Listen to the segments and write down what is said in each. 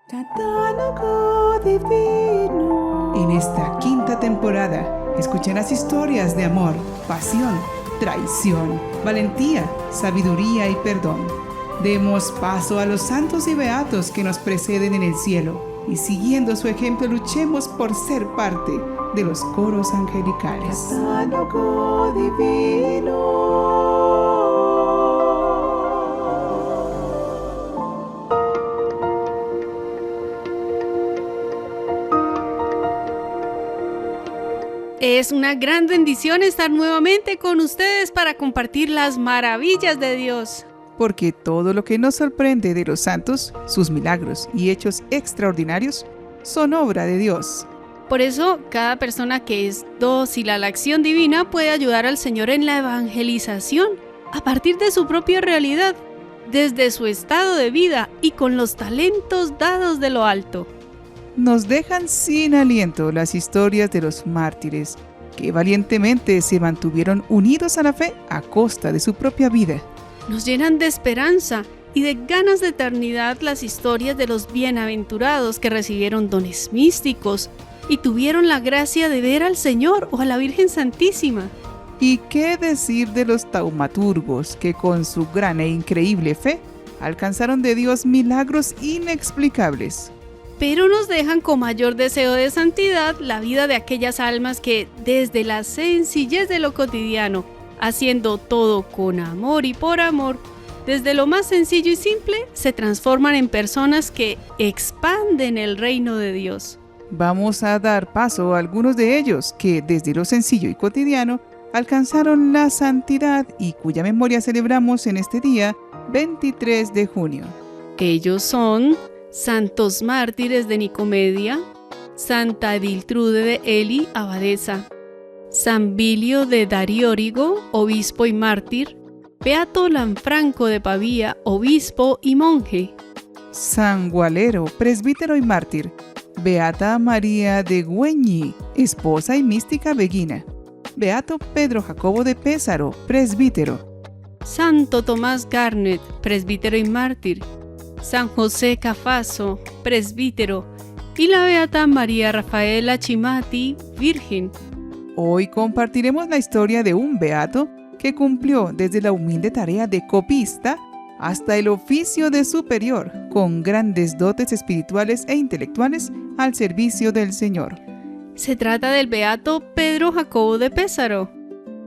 Catálogo Divino. En esta quinta temporada escucharás historias de amor, pasión, traición, valentía, sabiduría y perdón. Demos paso a los santos y beatos que nos preceden en el cielo y siguiendo su ejemplo luchemos por ser parte de los coros angelicales. Catálogo Divino. Es una gran bendición estar nuevamente con ustedes para compartir las maravillas de Dios. Porque todo lo que nos sorprende de los santos, sus milagros y hechos extraordinarios, son obra de Dios. Por eso, cada persona que es dócil a la acción divina puede ayudar al Señor en la evangelización, a partir de su propia realidad, desde su estado de vida y con los talentos dados de lo alto. Nos dejan sin aliento las historias de los mártires, que valientemente se mantuvieron unidos a la fe a costa de su propia vida. Nos llenan de esperanza y de ganas de eternidad las historias de los bienaventurados que recibieron dones místicos y tuvieron la gracia de ver al Señor o a la Virgen Santísima. ¿Y qué decir de los taumaturgos que con su gran e increíble fe alcanzaron de Dios milagros inexplicables? Pero nos dejan con mayor deseo de santidad la vida de aquellas almas que, desde la sencillez de lo cotidiano, haciendo todo con amor y por amor, desde lo más sencillo y simple, se transforman en personas que expanden el reino de Dios. Vamos a dar paso a algunos de ellos que, desde lo sencillo y cotidiano, alcanzaron la santidad y cuya memoria celebramos en este día, 23 de junio. Ellos son santos mártires de Nicomedia, Santa Ediltrude de Eli, abadesa, San Bilio de Dariórigo, obispo y mártir, Beato Lanfranco de Pavía, obispo y monje, San Gualero, presbítero y mártir, Beata María de Güeñi, esposa y mística beguina, Beato Pedro Jacobo de Pésaro, presbítero, Santo Tomás Garnet, presbítero y mártir, San José Cafaso, presbítero, y la Beata María Rafaela Chimati, virgen. Hoy compartiremos la historia de un beato que cumplió desde la humilde tarea de copista hasta el oficio de superior, con grandes dotes espirituales e intelectuales al servicio del Señor. Se trata del beato Pedro Jacobo de Pésaro.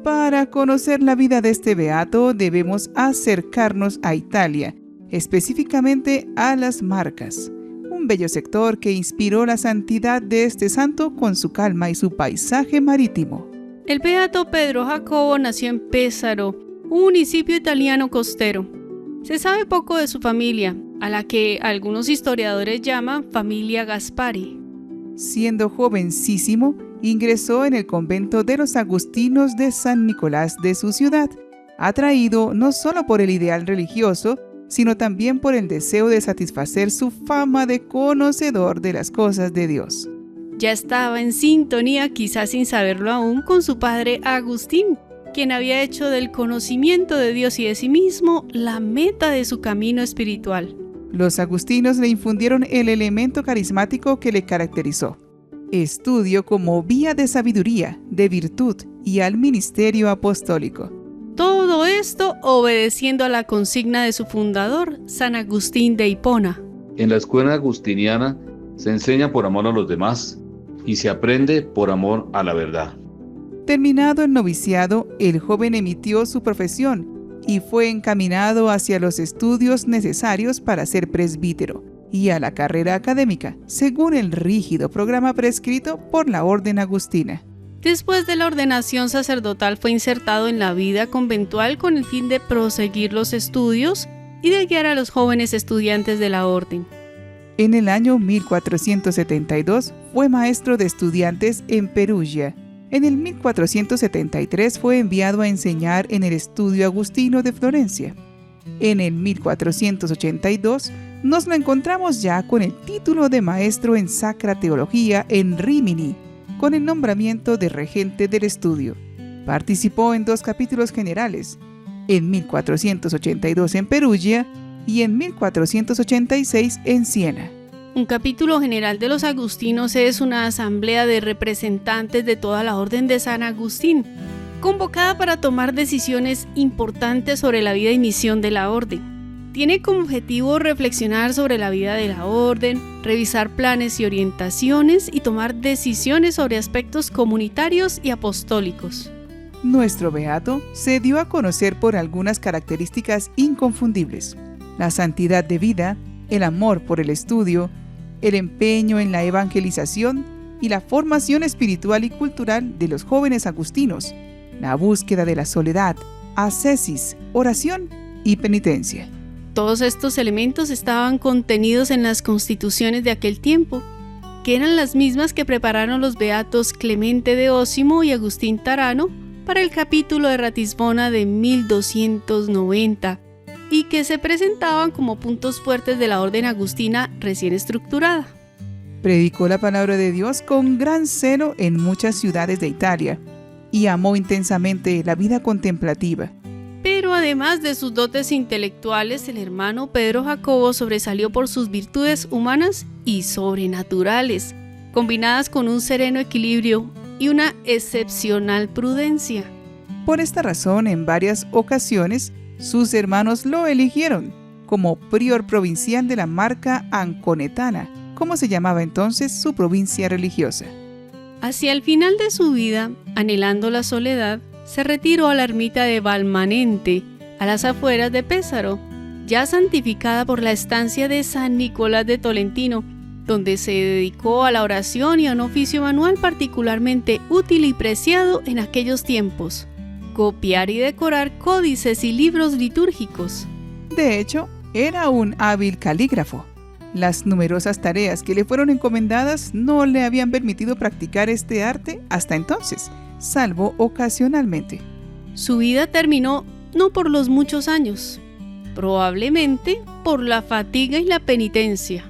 Para conocer la vida de este beato debemos acercarnos a Italia, específicamente a las Marcas, un bello sector que inspiró la santidad de este santo con su calma y su paisaje marítimo. El beato Pedro Jacobo nació en Pésaro, un municipio italiano costero. Se sabe poco de su familia, a la que algunos historiadores llaman familia Gaspari. Siendo jovencísimo, ingresó en el convento de los agustinos de San Nicolás de su ciudad, atraído no solo por el ideal religioso, sino también por el deseo de satisfacer su fama de conocedor de las cosas de Dios. Ya estaba en sintonía, quizás sin saberlo aún, con su padre Agustín, quien había hecho del conocimiento de Dios y de sí mismo la meta de su camino espiritual. Los agustinos le infundieron el elemento carismático que le caracterizó: estudio como vía de sabiduría, de virtud y al ministerio apostólico. Todo esto obedeciendo a la consigna de su fundador, San Agustín de Hipona. En la escuela agustiniana se enseña por amor a los demás y se aprende por amor a la verdad. Terminado el noviciado, el joven emitió su profesión y fue encaminado hacia los estudios necesarios para ser presbítero y a la carrera académica, según el rígido programa prescrito por la orden agustina. Después de la ordenación sacerdotal fue insertado en la vida conventual con el fin de proseguir los estudios y de guiar a los jóvenes estudiantes de la orden. En el año 1472 fue maestro de estudiantes en Perugia. En el 1473 fue enviado a enseñar en el Estudio Agustino de Florencia. En el 1482 nos lo encontramos ya con el título de maestro en Sacra Teología en Rímini, con el nombramiento de regente del estudio. Participó en 2 capítulos generales, en 1482 en Perugia y en 1486 en Siena. Un capítulo general de los agustinos es una asamblea de representantes de toda la orden de San Agustín, convocada para tomar decisiones importantes sobre la vida y misión de la orden. Tiene como objetivo reflexionar sobre la vida de la orden, revisar planes y orientaciones y tomar decisiones sobre aspectos comunitarios y apostólicos. Nuestro beato se dio a conocer por algunas características inconfundibles: la santidad de vida, el amor por el estudio, el empeño en la evangelización y la formación espiritual y cultural de los jóvenes agustinos, la búsqueda de la soledad, ascesis, oración y penitencia. Todos estos elementos estaban contenidos en las constituciones de aquel tiempo, que eran las mismas que prepararon los beatos Clemente de Osimo y Agustín Tarano para el capítulo de Ratisbona de 1290, y que se presentaban como puntos fuertes de la orden agustina recién estructurada. Predicó la palabra de Dios con gran celo en muchas ciudades de Italia y amó intensamente la vida contemplativa. Pero además de sus dotes intelectuales, el hermano Pedro Jacobo sobresalió por sus virtudes humanas y sobrenaturales, combinadas con un sereno equilibrio y una excepcional prudencia. Por esta razón, en varias ocasiones, sus hermanos lo eligieron como prior provincial de la Marca Anconetana, como se llamaba entonces su provincia religiosa. Hacia el final de su vida, anhelando la soledad, se retiró a la ermita de Valmanente, a las afueras de Pésaro, ya santificada por la estancia de San Nicolás de Tolentino, donde se dedicó a la oración y a un oficio manual particularmente útil y preciado en aquellos tiempos: copiar y decorar códices y libros litúrgicos. De hecho, era un hábil calígrafo. Las numerosas tareas que le fueron encomendadas no le habían permitido practicar este arte hasta entonces, salvo ocasionalmente. Su vida terminó no por los muchos años, probablemente por la fatiga y la penitencia.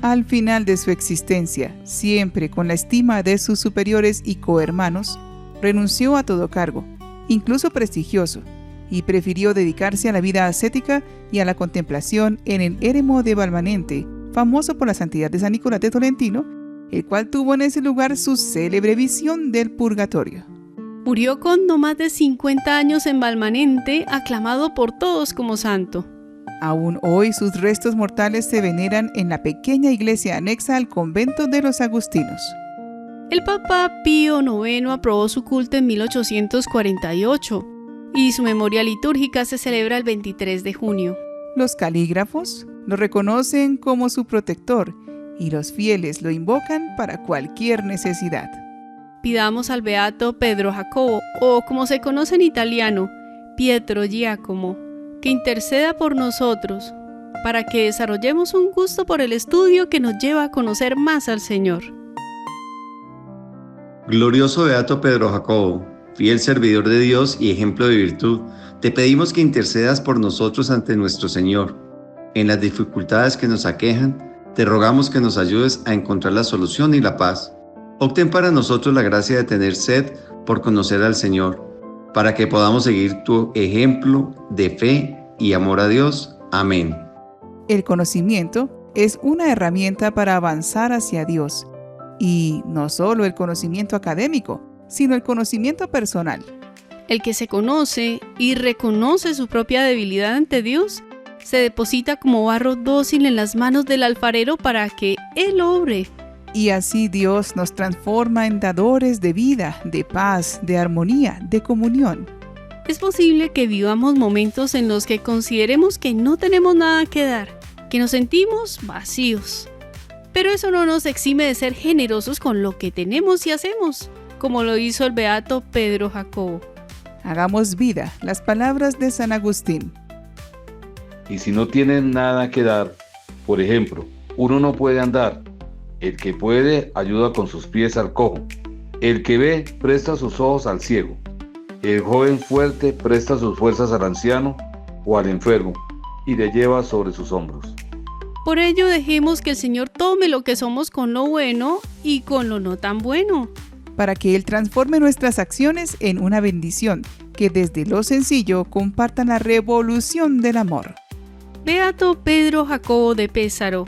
Al final de su existencia, siempre con la estima de sus superiores y cohermanos, renunció a todo cargo, incluso prestigioso, y prefirió dedicarse a la vida ascética y a la contemplación en el eremo de Valmanente, famoso por la santidad de San Nicolás de Tolentino, el cual tuvo en ese lugar su célebre visión del purgatorio. Murió con no más de 50 años en Valmanente, aclamado por todos como santo. Aún hoy sus restos mortales se veneran en la pequeña iglesia anexa al convento de los agustinos. El Papa Pío IX aprobó su culto en 1848 y su memoria litúrgica se celebra el 23 de junio. Los calígrafos lo reconocen como su protector y los fieles lo invocan para cualquier necesidad. Pidamos al beato Pedro Jacobo, o como se conoce en italiano, Pietro Giacomo, que interceda por nosotros, para que desarrollemos un gusto por el estudio que nos lleva a conocer más al Señor. Glorioso beato Pedro Jacobo, fiel servidor de Dios y ejemplo de virtud, te pedimos que intercedas por nosotros ante nuestro Señor. En las dificultades que nos aquejan, te rogamos que nos ayudes a encontrar la solución y la paz. Obtén para nosotros la gracia de tener sed por conocer al Señor, para que podamos seguir tu ejemplo de fe y amor a Dios. Amén. El conocimiento es una herramienta para avanzar hacia Dios, y no solo el conocimiento académico, sino el conocimiento personal. El que se conoce y reconoce su propia debilidad ante Dios, se deposita como barro dócil en las manos del alfarero para que Él obre. Y así Dios nos transforma en dadores de vida, de paz, de armonía, de comunión. Es posible que vivamos momentos en los que consideremos que no tenemos nada que dar, que nos sentimos vacíos. Pero eso no nos exime de ser generosos con lo que tenemos y hacemos, como lo hizo el beato Pedro Jacobo. Hagamos vida las palabras de San Agustín. Y si no tienen nada que dar, por ejemplo, uno no puede andar. El que puede ayuda con sus pies al cojo. El que ve presta sus ojos al ciego. El joven fuerte presta sus fuerzas al anciano o al enfermo y le lleva sobre sus hombros. Por ello dejemos que el Señor tome lo que somos con lo bueno y con lo no tan bueno, para que Él transforme nuestras acciones en una bendición, que desde lo sencillo compartan la revolución del amor. Beato Pedro Jacobo de Pésaro,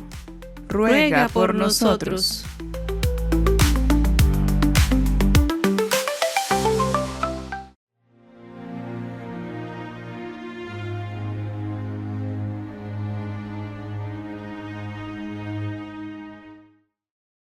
ruega por nosotros.